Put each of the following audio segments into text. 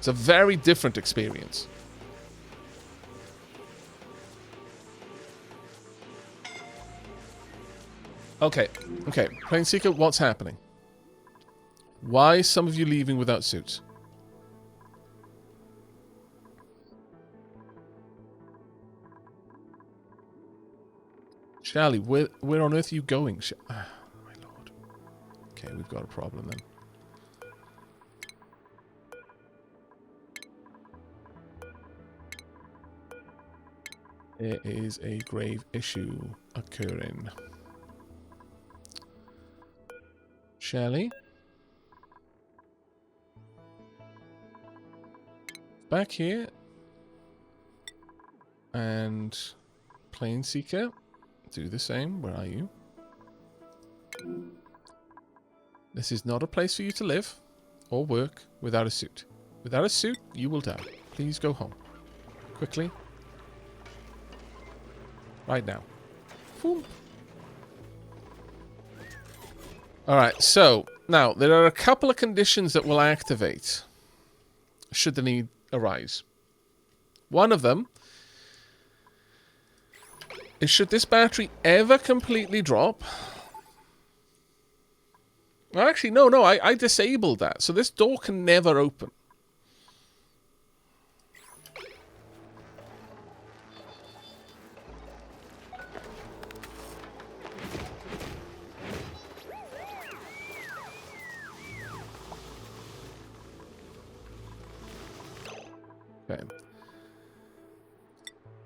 It's a very different experience. Okay, okay. Planeseeker, what's happening? Why is some of you leaving without suits? Charlie, where on earth are you going? Oh, my lord. Okay, we've got a problem then. There is a grave issue occurring. Shelley? Back here. And Planeseeker. Do the same. Where are you? This is not a place for you to live or work without a suit. Without a suit, you will die. Please go home. Quickly. Right now. Boom. Alright, so now there are a couple of conditions that will activate should the need arise. One of them is should this battery ever completely drop. Well, actually, no, I disabled that, so this door can never open. Okay.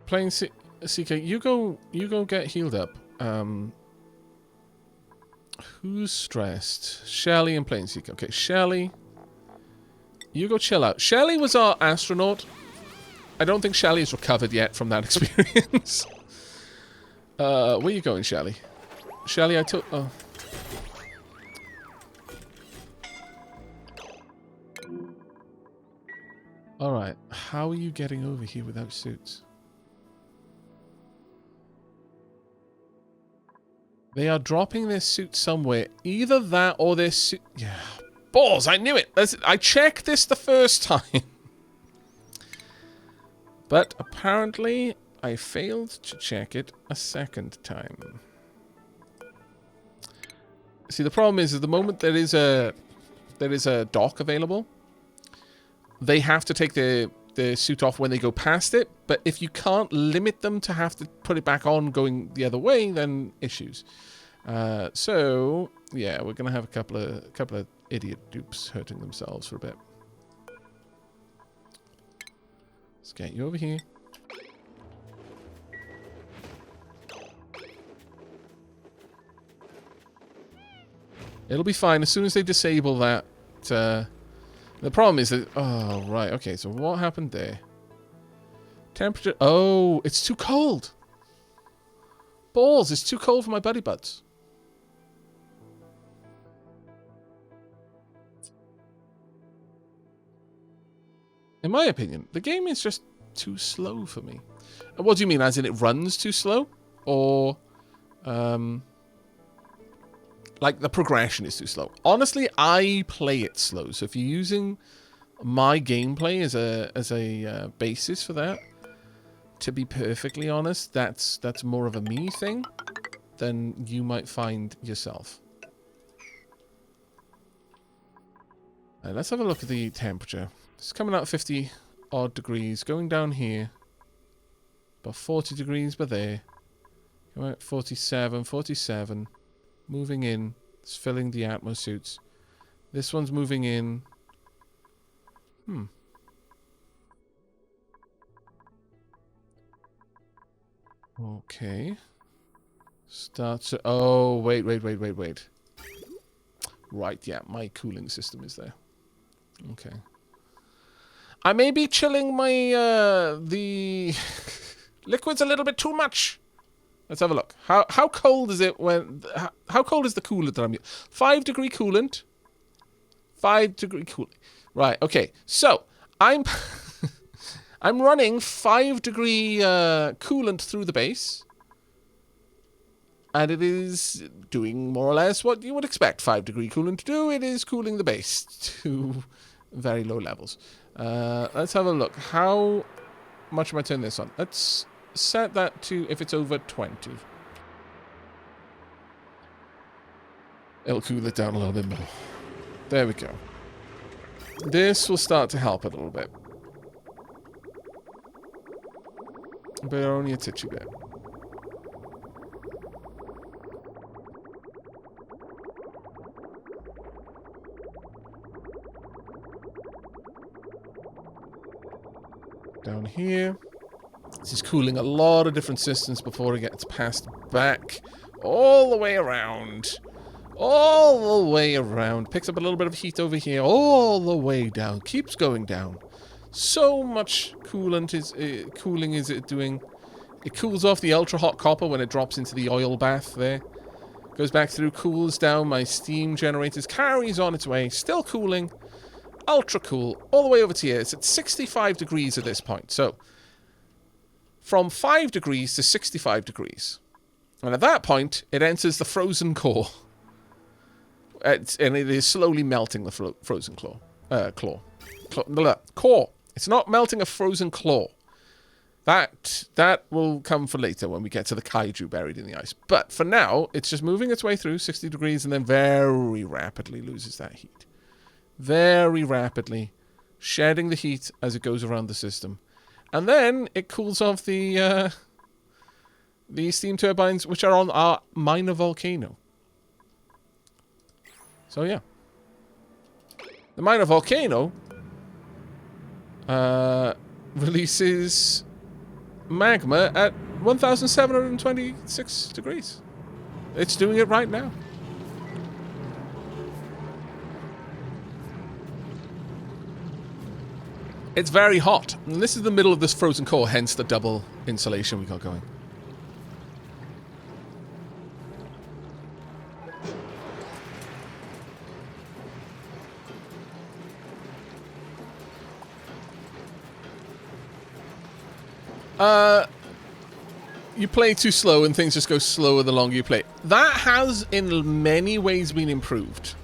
Planeseeker, you go get healed up. Who's stressed? Shelley and Planeseeker. Okay, Shelley, you go chill out. Shelley was our astronaut. I don't think Shelley has recovered yet from that experience. Where are you going, Shelley? Shelley, I took... Oh. Alright, how are you getting over here without suits? They are dropping their suit somewhere. Either that or their suit... Yeah. Balls, I knew it! I checked this the first time. But apparently, I failed to check it a second time. See, the problem is, at the moment there is a dock available, they have to take the suit off when they go past it, but if you can't limit them to have to put it back on going the other way, then issues. So, yeah, we're going to have a couple of idiot dupes hurting themselves for a bit. Let's get you over here. It'll be fine as soon as they disable that. The problem is that... Oh, right. Okay, so what happened there? Temperature... Oh, it's too cold. Balls, it's too cold for my buddy buds. In my opinion, the game is just too slow for me. What do you mean? As in it runs too slow? Or... like, the progression is too slow. Honestly, I play it slow. So if you're using my gameplay as a basis for that, to be perfectly honest, that's more of a me thing than you might find yourself. Let's have a look at the temperature. It's coming out 50 odd degrees, going down here. About 40 degrees by there. Coming out 47, 47. Moving in. It's filling the atmosuits. This one's moving in. Okay. Starts... Oh, wait. Right, yeah. My cooling system is there. Okay. I may be chilling my... the liquids a little bit too much. Let's have a look. How cold is it when... How cold is the coolant that I'm using? 5 degree coolant. 5 degree coolant. Right, okay. So, I'm... I'm running 5 degree coolant through the base. And it is doing more or less what you would expect 5 degree coolant to do. It is cooling the base to very low levels. Let's have a look. How much am I turning this on? Let's set that to if it's over 20. It'll cool it down a little bit more. There we go. This will start to help a little bit. But only a titchy bit. Down here. This is cooling a lot of different systems before it gets passed back all the way around. All the way around. Picks up a little bit of heat over here. All the way down. Keeps going down. So much cooling is it doing. It cools off the ultra hot copper when it drops into the oil bath there. Goes back through, cools down. My steam generators, carries on its way. Still cooling. Ultra cool. All the way over to here. It's at 65 degrees at this point. So, from 5 degrees to 65 degrees. And at that point, it enters the frozen core. And it is slowly melting the frozen core. It's not melting a frozen claw. That will come for later when we get to the kaiju buried in the ice. But for now, it's just moving its way through 60 degrees and then very rapidly loses that heat. Very rapidly. Shedding the heat as it goes around the system. And then it cools off the steam turbines, which are on our minor volcano. So, yeah. The minor volcano releases magma at 1,726 degrees. It's doing it right now. It's very hot. And this is the middle of this frozen core, hence the double insulation we got going. You play too slow and things just go slower the longer you play. That has in many ways been improved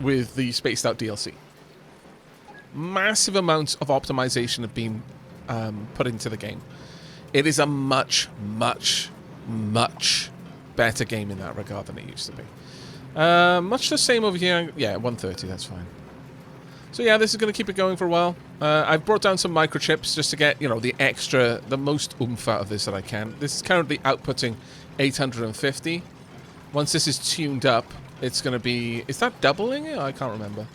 with the Spaced Out DLC. Massive amounts of optimization have been put into the game. It is a much, much, much better game in that regard than it used to be. Much the same over here. Yeah, 130, that's fine. So yeah, this is going to keep it going for a while. I've brought down some microchips just to get, you know, the most oomph out of this that I can. This is currently outputting 850. Once this is tuned up, it's going to be... Is that doubling it? I can't remember.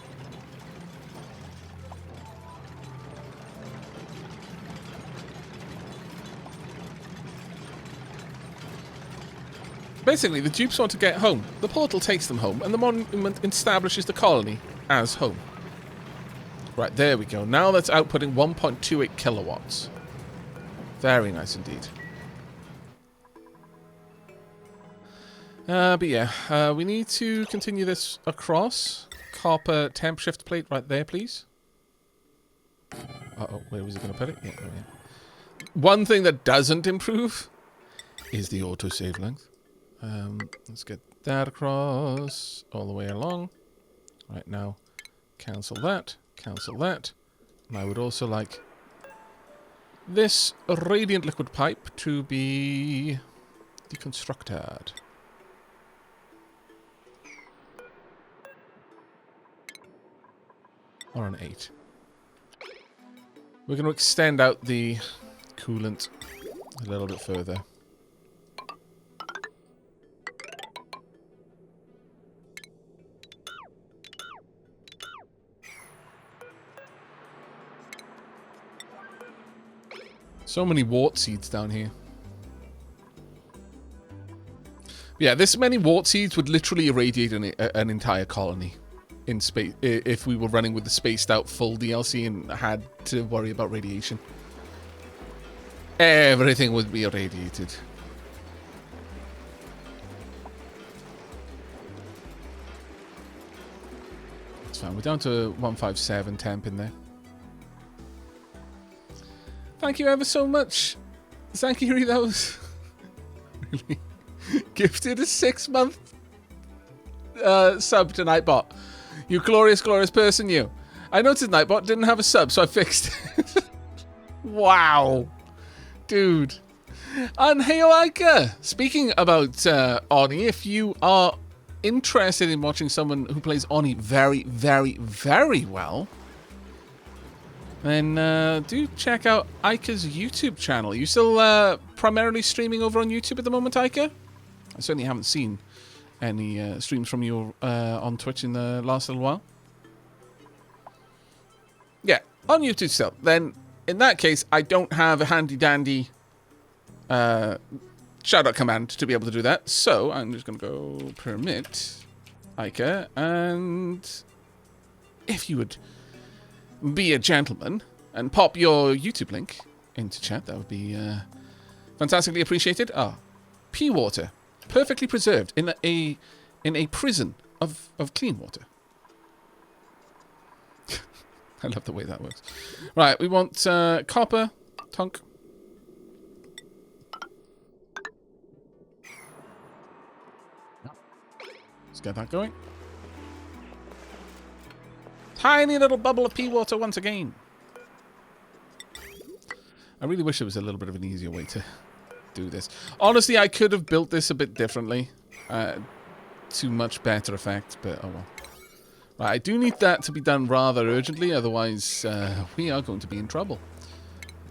Basically, the dupes want to get home. The portal takes them home, and the monument establishes the colony as home. Right, there we go. Now that's outputting 1.28 kilowatts. Very nice indeed. But yeah, we need to continue this across. Copper temp shift plate right there, please. Uh-oh, where was it going to put it? Yeah, there we go. One thing that doesn't improve is the autosave length. Let's get that across all the way along. Right now, cancel that. Cancel that. And I would also like this radiant liquid pipe to be deconstructed. Or an 8. We're going to extend out the coolant a little bit further. So many wart seeds down here. Yeah, this many wart seeds would literally irradiate an entire colony in space if we were running with the spaced out full DLC and had to worry about radiation. Everything would be irradiated. It's fine. We're down to 157 temp in there. Thank you ever so much, Zankiri. That was really gifted a 6-month sub to Nightbot. You glorious, glorious person, you. I noticed Nightbot didn't have a sub, so I fixed it. Wow. Dude. And hey, Oassise, speaking about Oni, if you are interested in watching someone who plays Oni very, very, very well, then do check out Aika's YouTube channel. Are you still primarily streaming over on YouTube at the moment, Aika? I certainly haven't seen any streams from you on Twitch in the last little while. Yeah, on YouTube still. Then, in that case, I don't have a handy-dandy shout-out command to be able to do that. So, I'm just going to go permit Aika, and if you would be a gentleman and pop your YouTube link into chat, that would be fantastically appreciated. Ah, pea water, perfectly preserved in a prison of clean water. I love the way that works. Right, we want copper, tunk. Let's get that going. Tiny little bubble of pea water once again. I really wish there was a little bit of an easier way to do this. Honestly, I could have built this a bit differently. To much better effect, but oh well. Right, I do need that to be done rather urgently, otherwise we are going to be in trouble.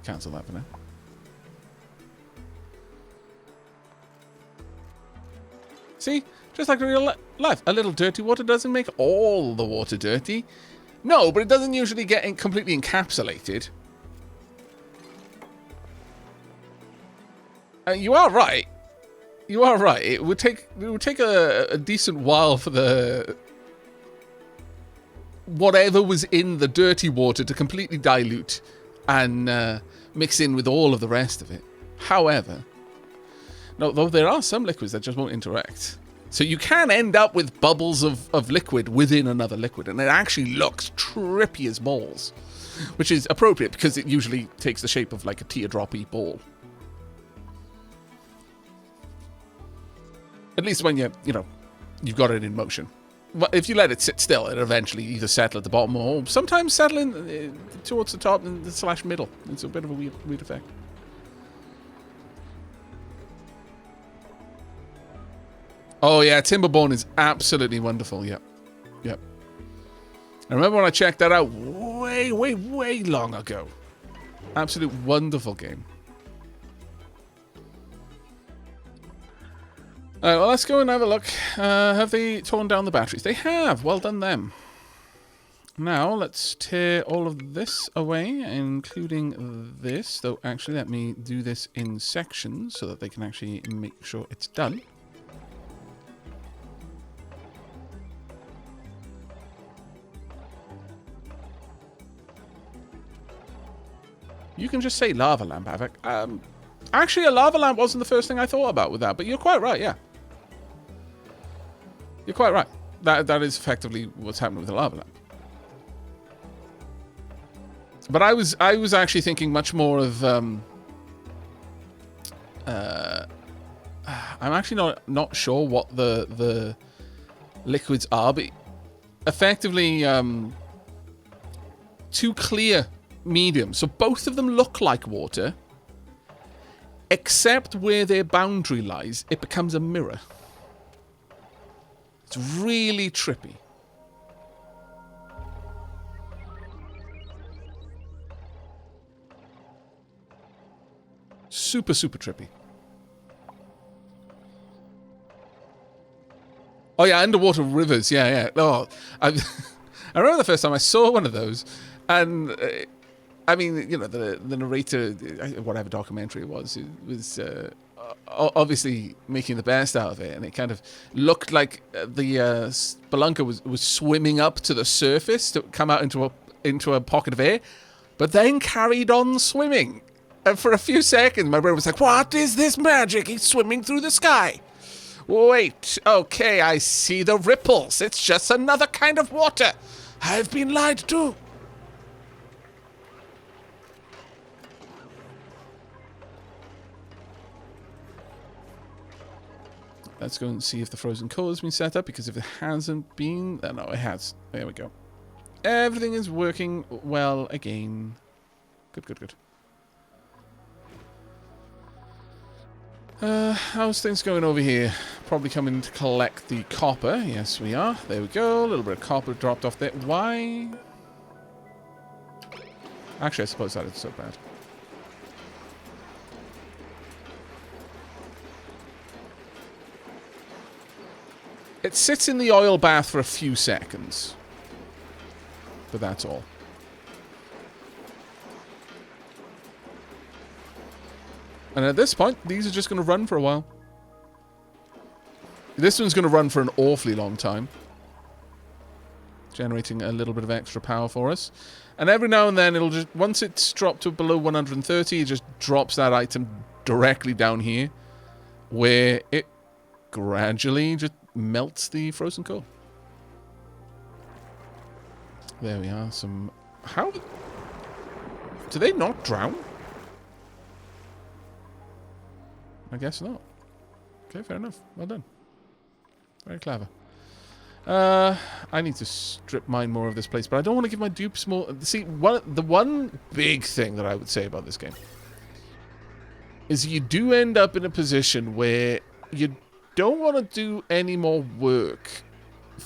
Cancel that for now. See? Just like real life. A little dirty water doesn't make all the water dirty. No, but it doesn't usually get completely encapsulated. You are right. You are right. It would take a decent while for the whatever was in the dirty water to completely dilute and mix in with all of the rest of it. However, no, though there are some liquids that just won't interact. So you can end up with bubbles of liquid within another liquid, and it actually looks trippy as balls, which is appropriate because it usually takes the shape of like a teardroppy ball. At least when you've got it in motion. But if you let it sit still, it'll eventually either settle at the bottom or sometimes settle in towards the top and the / middle. It's a bit of a weird effect. Oh yeah, Timberborn is absolutely wonderful. Yep. Yep. I remember when I checked that out way, way, way long ago. Absolute wonderful game. Alright, well, let's go and have a look. Have they torn down the batteries? They have. Well done them. Now, let's tear all of this away, including this. Though, actually, let me do this in sections so that they can actually make sure it's done. You can just say lava lamp, Aavak. Actually, a lava lamp wasn't the first thing I thought about with that, but you're quite right, yeah. You're quite right. That is effectively what's happening with the lava lamp. But I was actually thinking much more of I'm actually not sure what the liquids are, but effectively two clear mediums. So both of them look like water, except where their boundary lies, it becomes a mirror. It's really trippy. Super, super trippy. Oh yeah, underwater rivers. Yeah, yeah. Oh, I remember the first time I saw one of those, and I mean, you know, the narrator, whatever documentary it was obviously making the best out of it, and it kind of looked like the spelunker was swimming up to the surface to come out into a pocket of air, but then carried on swimming. And for a few seconds, my brain was like, "What is this magic? He's swimming through the sky." Wait, okay, I see the ripples. It's just another kind of water. I've been lied to. Let's go and see if the frozen coal has been set up, because if it hasn't been... no, it has. There we go. Everything is working well again. Good, good, good. How's things going over here? Probably coming to collect the copper. Yes, we are. There we go. A little bit of copper dropped off there. Why? Actually, I suppose that is so bad. It sits in the oil bath for a few seconds. But that's all. And at this point, these are just going to run for a while. This one's going to run for an awfully long time. Generating a little bit of extra power for us. And every now and then, it'll just... Once it's dropped to below 130, it just drops that item directly down here. Where it gradually just melts the frozen coal. There we are. Some... How... Do they not drown? I guess not. Okay, fair enough. Well done. Very clever. I need to strip mine more of this place, but I don't want to give my dupes more... See, the one big thing that I would say about this game is you do end up in a position where you don't want to do any more work.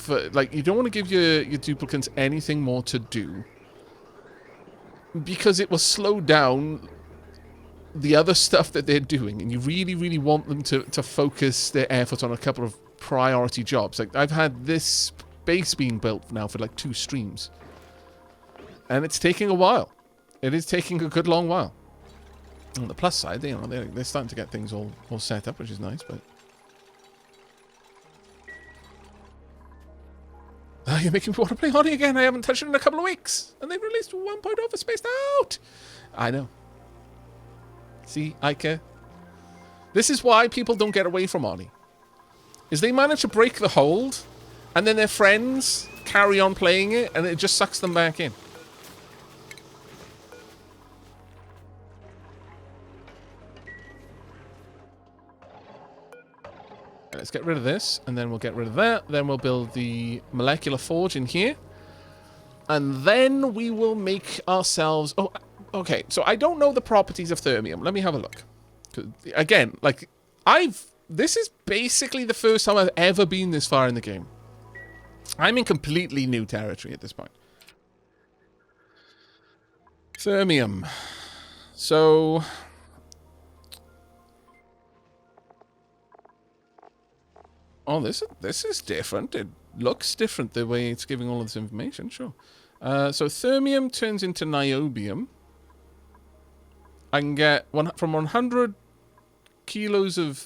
Like, you don't want to give your duplicants anything more to do, because it will slow down the other stuff that they're doing, and you really, really want them to focus their efforts on a couple of priority jobs. Like, I've had this base being built now for like 2 streams, and it's taking a while. It is taking a good long while. On the plus side, you know, they're starting to get things all set up, which is nice, but... You're making me want to play Honey again. I haven't touched it in a couple of weeks, and they've released 1.0 for Spaced Out. I know. See, Ike? This is why people don't get away from Oni. Is they manage to break the hold, and then their friends carry on playing it, and it just sucks them back in. Let's get rid of this, and then we'll get rid of that. Then we'll build the molecular forge in here. And then we will make ourselves... Oh, okay, so I don't know the properties of thermium. Let me have a look. Again, like, this is basically the first time I've ever been this far in the game. I'm in completely new territory at this point. Thermium. So... Oh, this is different. It looks different the way it's giving all of this information, sure. So thermium turns into niobium. I can get from 100 kilos of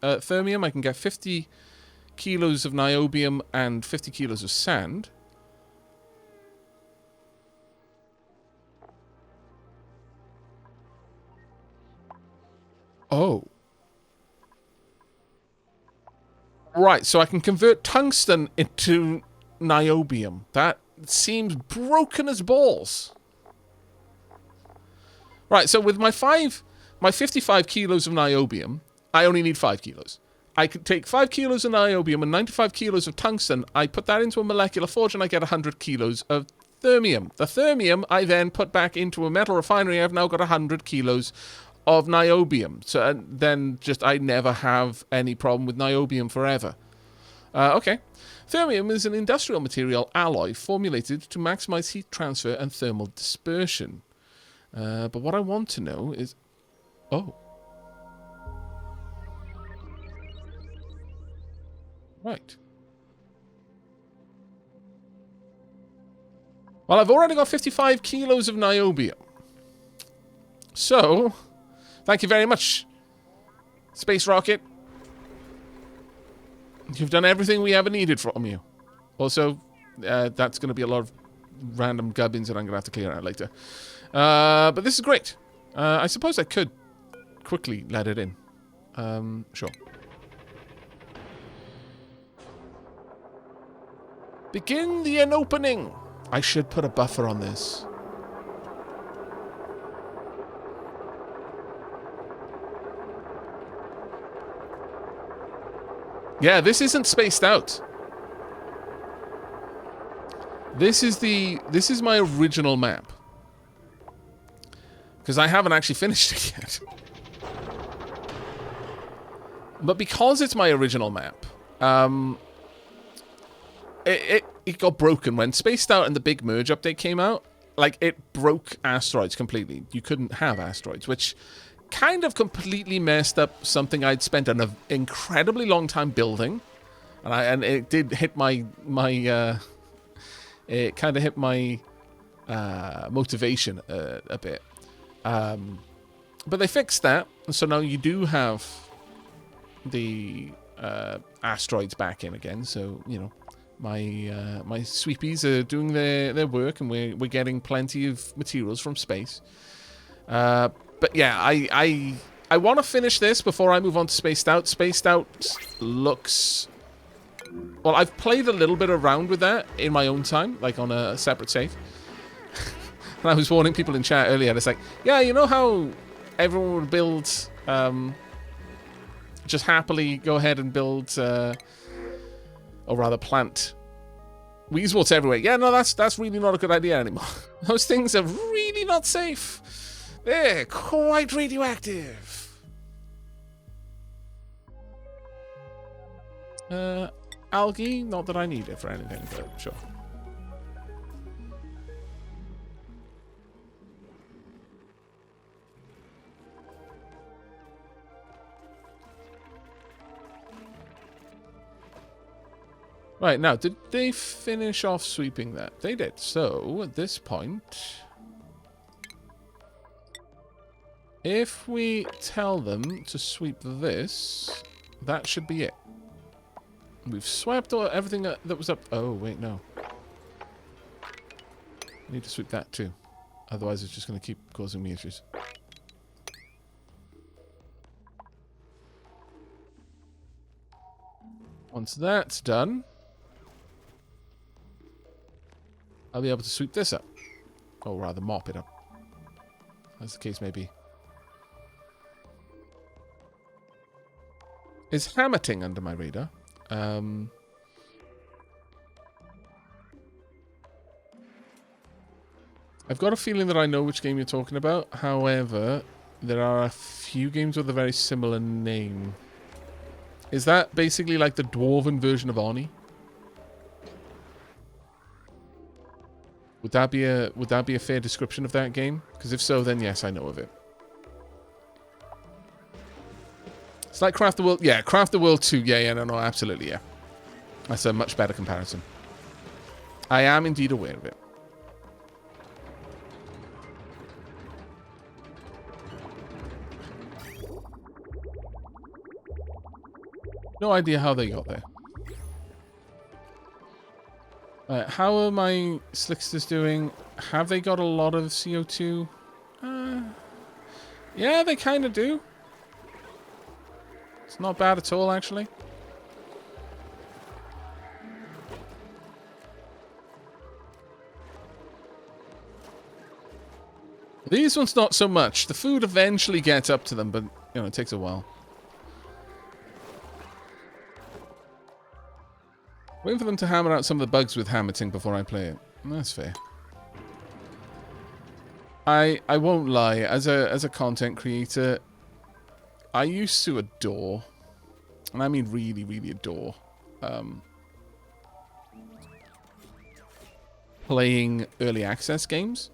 thermium, I can get 50 kilos of niobium and 50 kilos of sand. Oh. Right, so I can convert tungsten into niobium. That seems broken as balls. Right, so with my 55 kilos of niobium, I only need 5 kilos. I could take 5 kilos of niobium and 95 kilos of tungsten. I put that into a molecular forge and I get 100 kilos of thermium. The thermium I then put back into a metal refinery. I've now got 100 kilos of niobium. So then just I never have any problem with niobium forever. Okay. Thermium is an industrial material alloy formulated to maximize heat transfer and thermal dispersion. But what I want to know is... Oh. Right. Well, I've already got 55 kilos of niobium. So... Thank you very much, Space Rocket. You've done everything we ever needed from you. Also, that's going to be a lot of random gubbins that I'm going to have to clear out later. But this is great. I suppose I could quickly let it in. Sure. Begin the opening. I should put a buffer on this. Yeah, this isn't spaced out. This is my original map. Because I haven't actually finished it yet. But because it's my original map, it got broken when Spaced Out and the big merge update came out. Like, it broke Asteroids completely. You couldn't have Asteroids, which kind of completely messed up something I'd spent an incredibly long time building. And it did hit my it kind of hit my motivation a bit. But they fixed that, so now you do have the Asteroids back in again. So, you know, my sweepies are doing their work, and we're getting plenty of materials from space. But yeah, I want to finish this before I move on to Spaced Out. Spaced Out looks... Well, I've played a little bit around with that in my own time, like on a separate save. And I was warning people in chat earlier, it's like, yeah, you know how everyone would build... just happily go ahead and build... or rather plant weezeworts everywhere. Yeah, no, that's really not a good idea anymore. Those things are really not safe. They're quite radioactive. Algae, not that I need it for anything, but sure. Right, now, did they finish off sweeping that? They did. So, at this point, if we tell them to sweep this, that should be it. We've swept everything that was up... Oh, wait, no. I need to sweep that too. Otherwise, it's just going to keep causing me issues. Once that's done, I'll be able to sweep this up. Or rather, mop it up. As the case may be. Is hammerting under my radar? I've got a feeling that I know which game you're talking about. However, there are a few games with a very similar name. Is that basically like the dwarven version of Oni? Would that be a fair description of that game? Because if so, then yes, I know of it. It's like Craft the World. Yeah, Craft the World 2. Yeah, no, absolutely, yeah. That's a much better comparison. I am indeed aware of it. No idea how they got there. How are my slicksters doing? Have they got a lot of CO2? Yeah, they kind of do. It's not bad at all, actually. These ones not so much. The food eventually gets up to them, but, you know, it takes a while. Waiting for them to hammer out some of the bugs with hammerting before I play it. That's fair. I won't lie. As a content creator, I used to adore, and I mean really, really adore, playing early access games.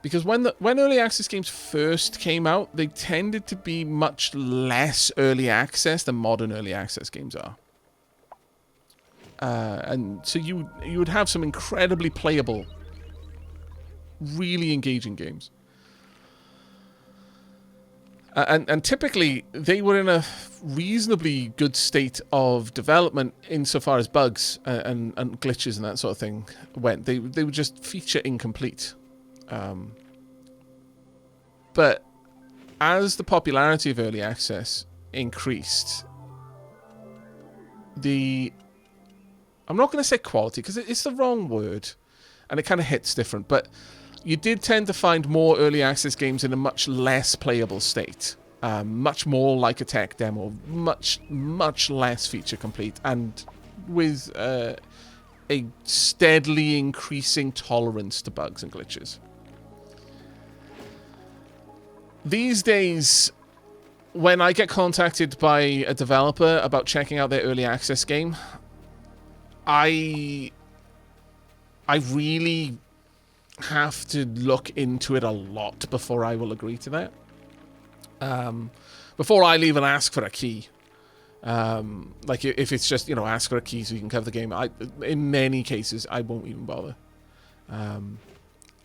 Because when early access games first came out, they tended to be much less early access than modern early access games are. And so you would have some incredibly playable, really engaging games. And typically, they were in a reasonably good state of development insofar as bugs and glitches and that sort of thing went. They were just feature incomplete. But as the popularity of early access increased, I'm not going to say quality, because it's the wrong word, and it kind of hits different, but you did tend to find more early access games in a much less playable state. Much more like a tech demo, much less feature complete, and with a steadily increasing tolerance to bugs and glitches. These days, when I get contacted by a developer about checking out their early access game, I really have to look into it a lot before I will agree to that. Before I'll even ask for a key. Like if it's just, ask for a key so you can cover the game, in many cases I won't even bother.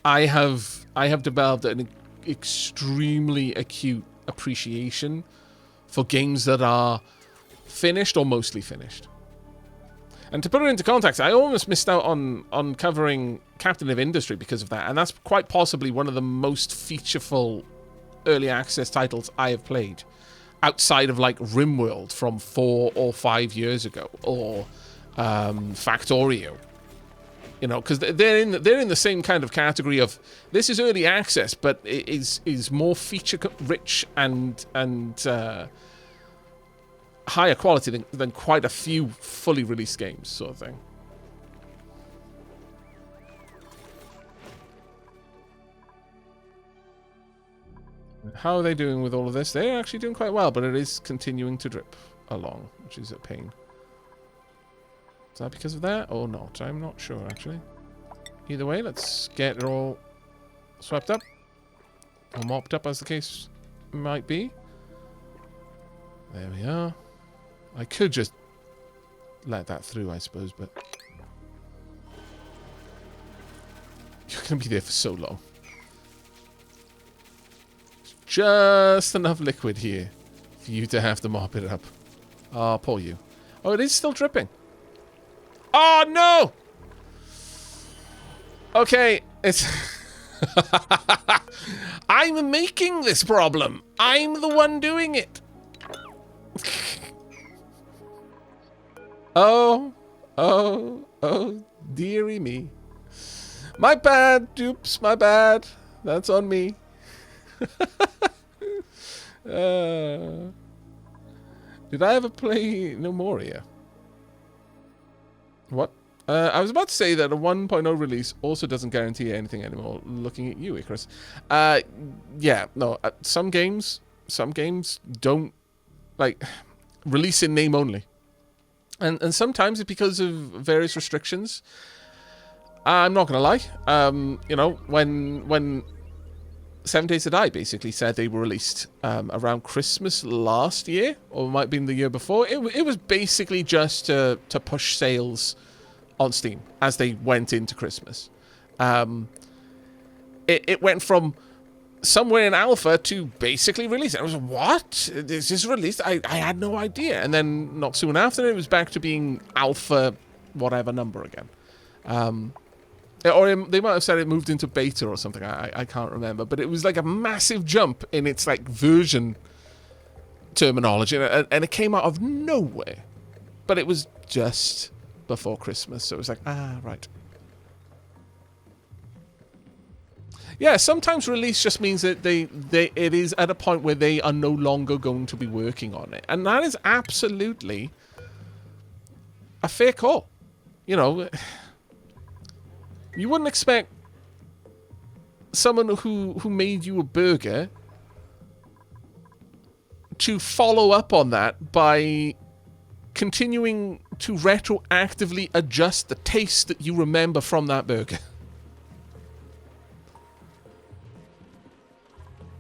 I have developed an extremely acute appreciation for games that are finished or mostly finished. And to put it into context, I almost missed out on covering Captain of Industry because of that, and that's quite possibly one of the most featureful early access titles I have played, outside of like RimWorld from 4 or 5 years ago, or Factorio. Because they're in the same kind of category of, this is early access, but it is more feature rich and higher quality than quite a few fully released games, sort of thing. How are they doing with all of this? They're actually doing quite well, but it is continuing to drip along, which is a pain. Is that because of that or not? I'm not sure, actually. Either way, let's get it all swept up. Or mopped up, as the case might be. There we are. I could just let that through, I suppose, but you're going to be there for so long. Just enough liquid here for you to have to mop it up. Oh, poor you. Oh, it is still dripping. Oh, no! Okay, it's... I'm making this problem. I'm the one doing it. Oh, dearie me. My bad, dupes, my bad. That's on me. Did I ever play Nomoria? What? I was about to say that a 1.0 release also doesn't guarantee anything anymore. Looking at you, Icarus. Yeah, no. Some games don't, like, release in name only. And sometimes it's because of various restrictions. I'm not going to lie. When 7 Days to Die basically said they were released around Christmas last year, or it might have been the year before, it was basically just to push sales on Steam as they went into Christmas. It went from somewhere in alpha to basically released. I was like, what? Is this released? I had no idea. And then not soon after, it was back to being alpha whatever number again. Or they might have said it moved into beta or something. I can't remember. But it was like a massive jump in its like version terminology. And it came out of nowhere. But it was just before Christmas. So it was like, right. Yeah, sometimes release just means that it is at a point where they are no longer going to be working on it. And that is absolutely a fair call. You wouldn't expect someone who made you a burger to follow up on that by continuing to retroactively adjust the taste that you remember from that burger.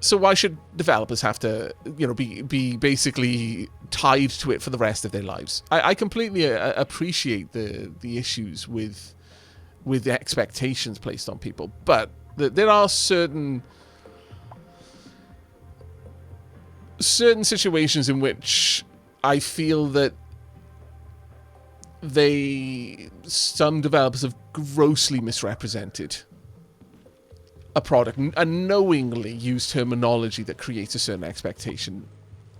So why should developers have to, be basically tied to it for the rest of their lives? I completely appreciate the issues with the expectations placed on people, but there are certain situations in which I feel that some developers have grossly misrepresented a product and knowingly use terminology that creates a certain expectation,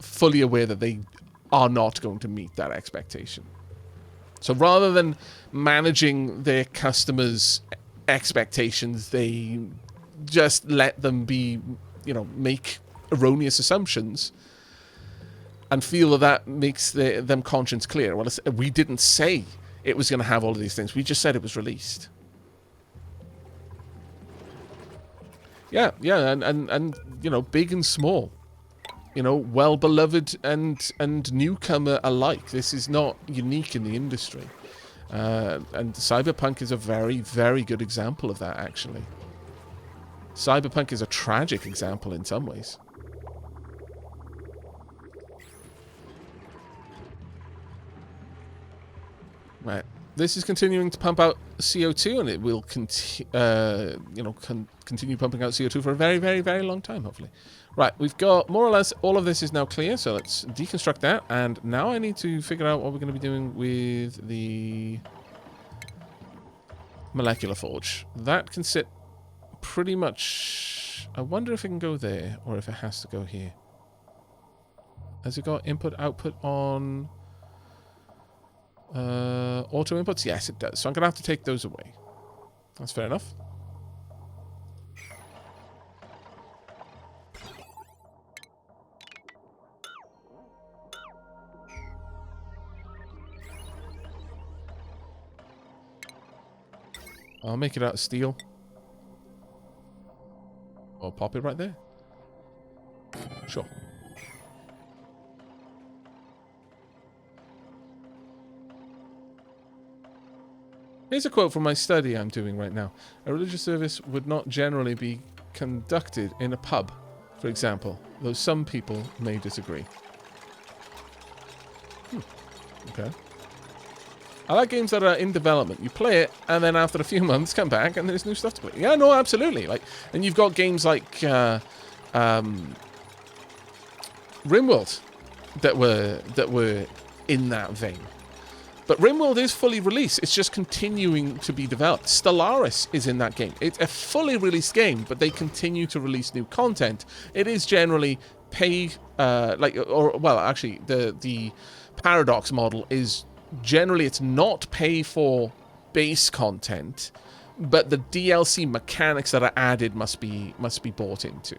fully aware that they are not going to meet that expectation. So rather than managing their customers' expectations, they just let them make erroneous assumptions and feel that makes them conscience clear. Well, we didn't say it was going to have all of these things. We just said it was released. Yeah, and you know, big and small. You know, well-beloved and newcomer alike. This is not unique in the industry. And Cyberpunk is a very, very good example of that, actually. Cyberpunk is a tragic example in some ways. Right. This is continuing to pump out CO2, and it will continue pumping out CO2 for a very, very, very long time, hopefully. Right, we've got more or less all of this is now clear, so let's deconstruct that. And now I need to figure out what we're going to be doing with the molecular forge. That can sit pretty much... I wonder if it can go there, or if it has to go here. Has it got input, output on... auto inputs? Yes, it does. So I'm going to have to take those away. That's fair enough. I'll make it out of steel. Or pop it right there. Sure. Here's a quote from my study I'm doing right now. A religious service would not generally be conducted in a pub, for example, though some people may disagree. Okay. I like games that are in development. You play it, and then after a few months, come back, and there's new stuff to play. Yeah, no, absolutely. Like, and you've got games like RimWorld that were in that vein. But RimWorld is fully released. It's just continuing to be developed. Stellaris is in that game. It's a fully released game, but they continue to release new content. It is generally pay, actually, the Paradox model is generally it's not pay for base content, but the DLC mechanics that are added must be bought into.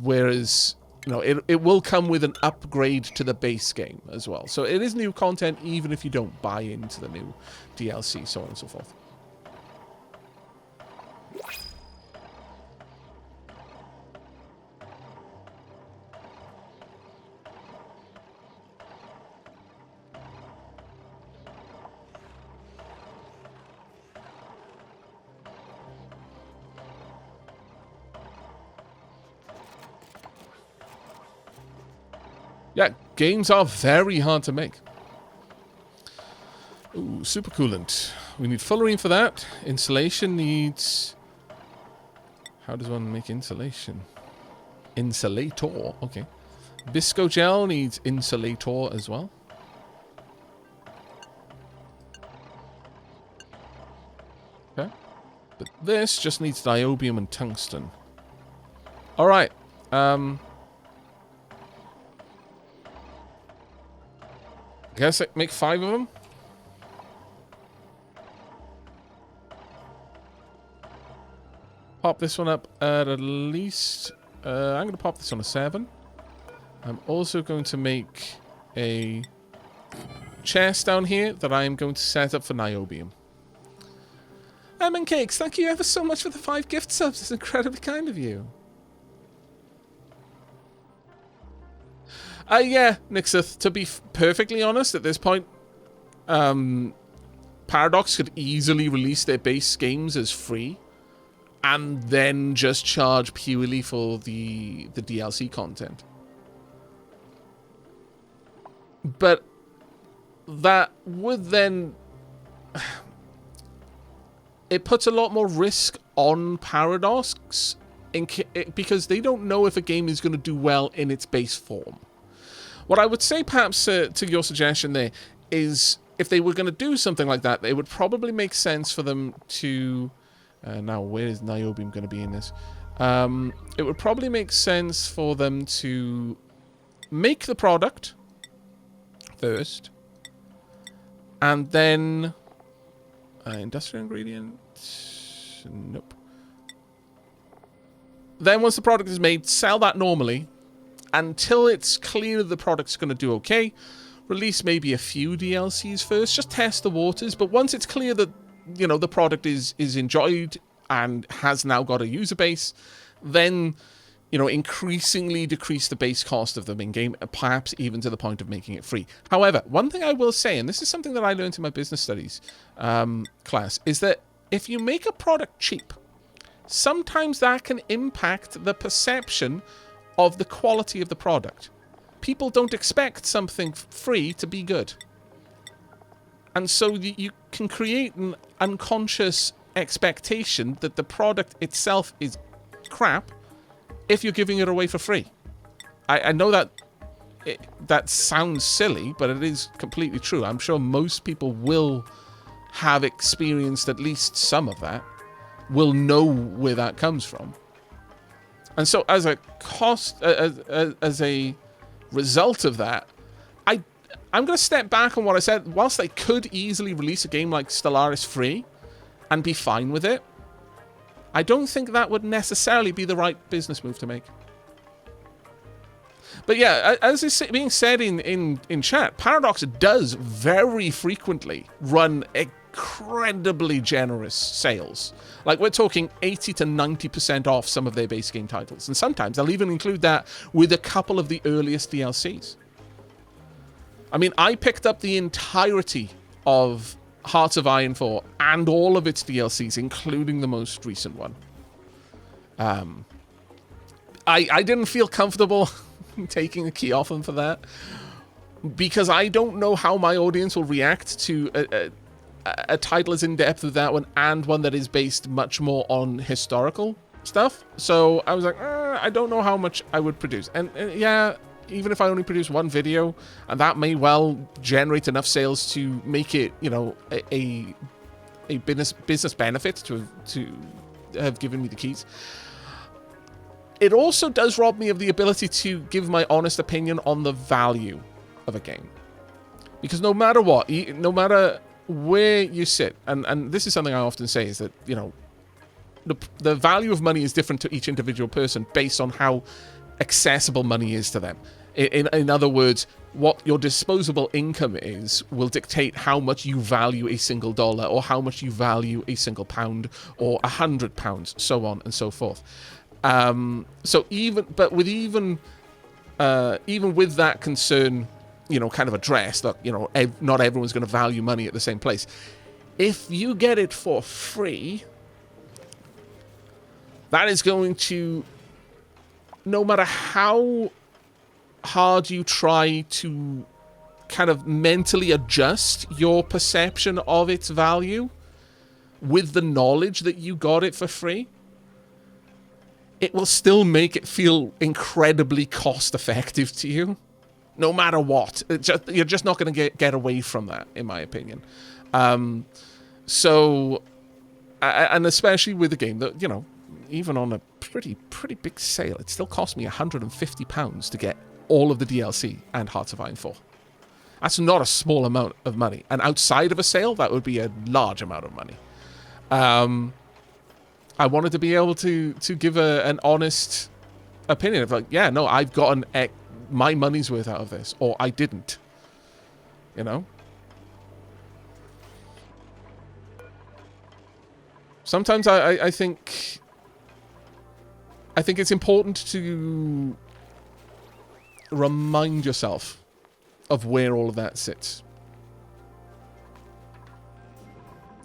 Whereas, you know, it will come with an upgrade to the base game as well. So it is new content even if you don't buy into the new DLC, so on and so forth. Yeah, games are very hard to make. Ooh, supercoolant. We need fullerene for that. Insulation needs... How does one make insulation? Insulator. Okay. Visco gel needs insulator as well. Okay. But this just needs niobium and tungsten. Alright. I guess I make 5 of them. Pop this one up at least... I'm going to pop this on a 7. I'm also going to make a chest down here that I am going to set up for niobium. And Cakes, thank you ever so much for the 5 gift subs. It's incredibly kind of you. Yeah, Nixith, to be perfectly honest, at this point, Paradox could easily release their base games as free and then just charge purely for the DLC content. But that would then... It puts a lot more risk on Paradox because they don't know if a game is going to do well in its base form. What I would say, perhaps, to your suggestion there, is if they were going to do something like that, it would probably make sense for them to... now, where is niobium going to be in this? It would probably make sense for them to make the product first, and then... industrial ingredient? Nope. Then once the product is made, sell that normally, until it's clear the product's going to do okay, release maybe a few DLCs first, just test the waters. But once it's clear that, you know, the product is enjoyed and has now got a user base, then, you know, increasingly decrease the base cost of the main game, perhaps even to the point of making it free. However, one thing I will say, and this is something that I learned in my business studies class, is that if you make a product cheap, sometimes that can impact the perception of the quality of the product. People don't expect something free to be good. And so you can create an unconscious expectation that the product itself is crap if you're giving it away for free. I know that that sounds silly, but it is completely true. I'm sure most people will have experienced at least some of that, will know where that comes from. And so as a cost, as a result of that, I'm going to step back on what I said. Whilst they could easily release a game like Stellaris free and be fine with it, I don't think that would necessarily be the right business move to make. But yeah, as is being said in chat, Paradox does very frequently run incredibly generous sales. Like, we're talking 80 to 90% off some of their base game titles. And sometimes they'll even include that with a couple of the earliest DLCs. I mean, I picked up the entirety of Hearts of Iron 4 and all of its DLCs, including the most recent one. I didn't feel comfortable taking the key off them for that, because I don't know how my audience will react to a title as in-depth as that one, and one that is based much more on historical stuff. So I was like, I don't know how much I would produce. And yeah, even if I only produce one video, and that may well generate enough sales to make it, you know, a business benefit to have given me the keys, it also does rob me of the ability to give my honest opinion on the value of a game. Because no matter what, no matter where you sit, and this is something I often say, is that, you know, the value of money is different to each individual person based on how accessible money is to them. In other words, what your disposable income is will dictate how much you value a single dollar, or how much you value a single pound, or 100 pounds, so on and so forth. So even with that concern, you know, kind of addressed, that, you know, not everyone's going to value money at the same place. If you get it for free, that is going to, no matter how hard you try to kind of mentally adjust your perception of its value with the knowledge that you got it for free, it will still make it feel incredibly cost effective to you, no matter what. You're just not going to get away from that, in my opinion. So, and especially with a game that, you know, even on a pretty big sale, it still cost me £150 to get all of the DLC and Hearts of Iron 4. That's not a small amount of money. And outside of a sale, that would be a large amount of money. I wanted to be able to give an honest opinion of, like, yeah, no, I've gotten my money's worth out of this, or I didn't. You know? Sometimes I think it's important to remind yourself of where all of that sits.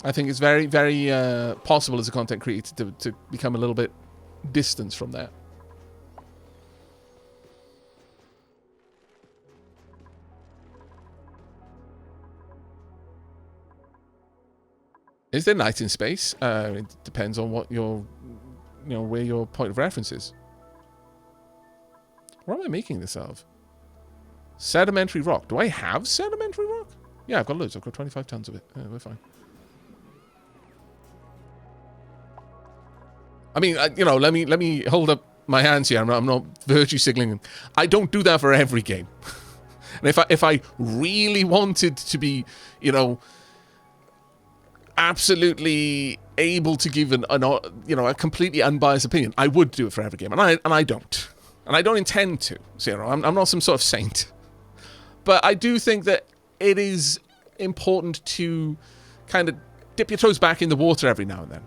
I think it's very, very possible as a content creator to become a little bit distant from that. Is there night in space? It depends on what your, you know, where your point of reference is. What am I making this out of? Sedimentary rock. Do I have sedimentary rock? Yeah, I've got loads. I've got 25 tons of it. Yeah, we're fine. I mean, you know, let me hold up my hands here. I'm not virtue signaling. I don't do that for every game. And if I really wanted to be, you know, absolutely able to give a completely unbiased opinion, I would do it for every game, and I don't, and I don't intend to. So, you know, I'm not some sort of saint, But I do think that it is important to kind of dip your toes back in the water every now and then.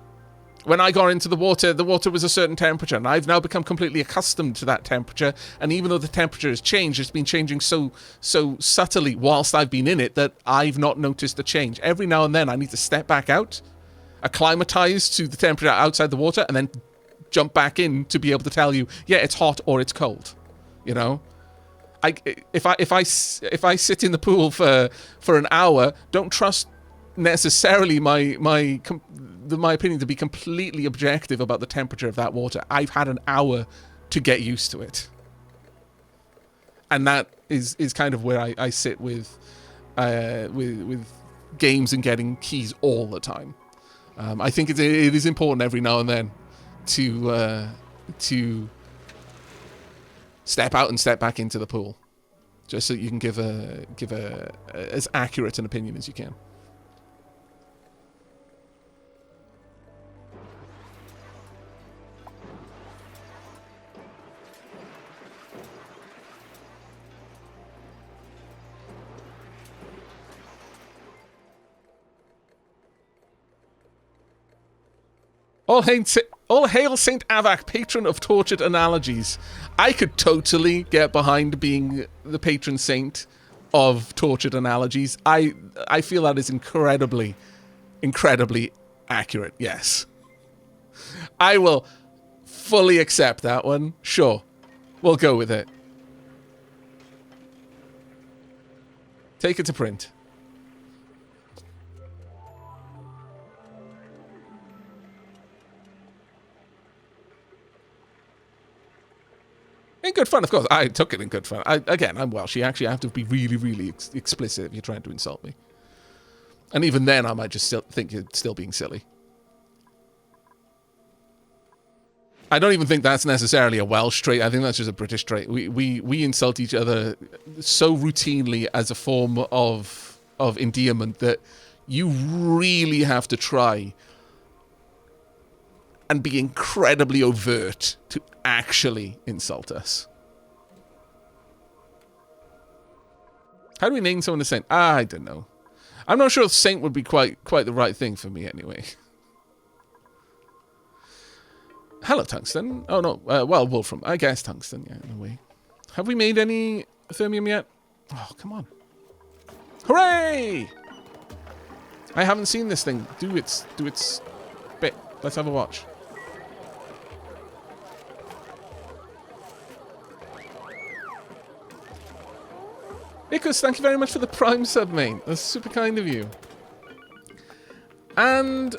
When I got into the water was a certain temperature, and I've now become completely accustomed to that temperature. And even though the temperature has changed, it's been changing so subtly whilst I've been in it that I've not noticed the change. Every now and then I need to step back out, acclimatize to the temperature outside the water, and then jump back in to be able to tell you, yeah, it's hot or it's cold. You know, if I sit in the pool for an hour, don't trust necessarily my opinion to be completely objective about the temperature of that water. I've had an hour to get used to it, and that is kind of where I sit with games and getting keys all the time. I think it is important every now and then to step out and step back into the pool, just so you can give as accurate an opinion as you can. All hail Saint Aavak, patron of tortured analogies. I could totally get behind being the patron saint of tortured analogies. I feel that is incredibly, incredibly accurate, yes. I will fully accept that one. Sure. We'll go with it. Take it to print. In good fun, of course. I took it in good fun. Again, I'm Welsh. You actually have to be really, really explicit if you're trying to insult me. And even then, I might just still think you're still being silly. I don't even think that's necessarily a Welsh trait. I think that's just a British trait. We insult each other so routinely as a form of endearment that you really have to try and be incredibly overt to actually insult us. How do we name someone a saint? I don't know. I'm not sure if saint would be quite the right thing for me anyway. Hello, Tungsten. Oh, no. Well, Wolfram. I guess Tungsten, yeah, in a way. Have we made any Thermium yet? Oh, come on. Hooray! I haven't seen this thing do its bit. Let's have a watch. Icarus, thank you very much for the Prime sub, mate. That's super kind of you. And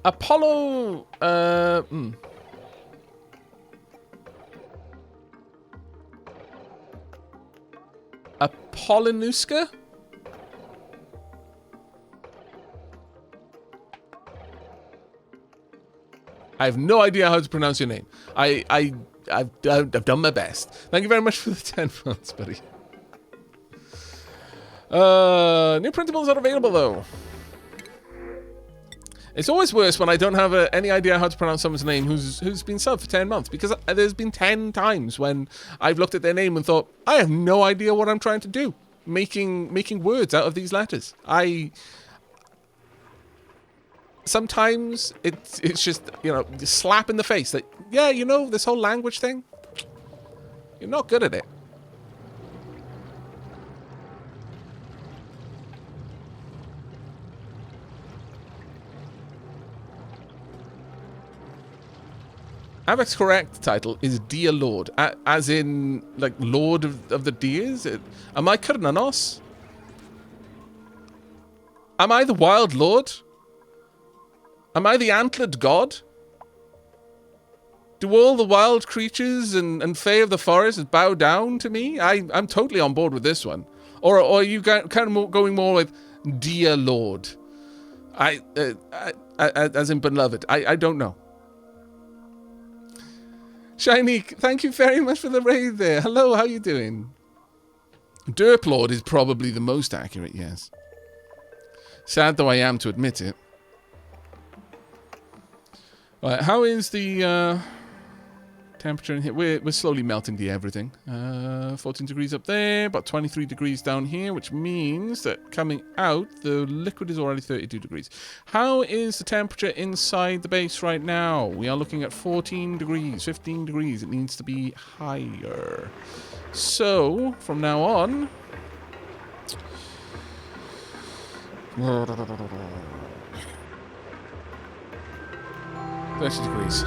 Apollo... Apollinuska? I have no idea how to pronounce your name. I've done my best. Thank you very much for the 10 months, buddy. New printables are available, though. It's always worse when I don't have any idea how to pronounce someone's name who's been subbed for 10 months, because there's been 10 times when I've looked at their name and thought, I have no idea what I'm trying to do, making words out of these letters. Sometimes it's just, you know, slap in the face that, yeah, you know, this whole language thing, you're not good at it. Aavak's correct title is Dear Lord, as in, like, Lord of the Deers? Am I Cyrnanos? Am I the Wild Lord? Am I the Antlered God? Do all the wild creatures and fae of the forest bow down to me? I'm totally on board with this one. Or are you kind of going more with Dear Lord? As in beloved. I don't know. Shiny, thank you very much for the raid there. Hello, how you doing? Derp Lord is probably the most accurate, yes. Sad though I am to admit it. Right, how is the Temperature in here. We're slowly melting the everything. 14 degrees up there, about 23 degrees down here, which means that coming out, the liquid is already 32 degrees. How is the temperature inside the base right now? We are looking at 14 degrees, 15 degrees. It needs to be higher. So, from now on... 30 degrees.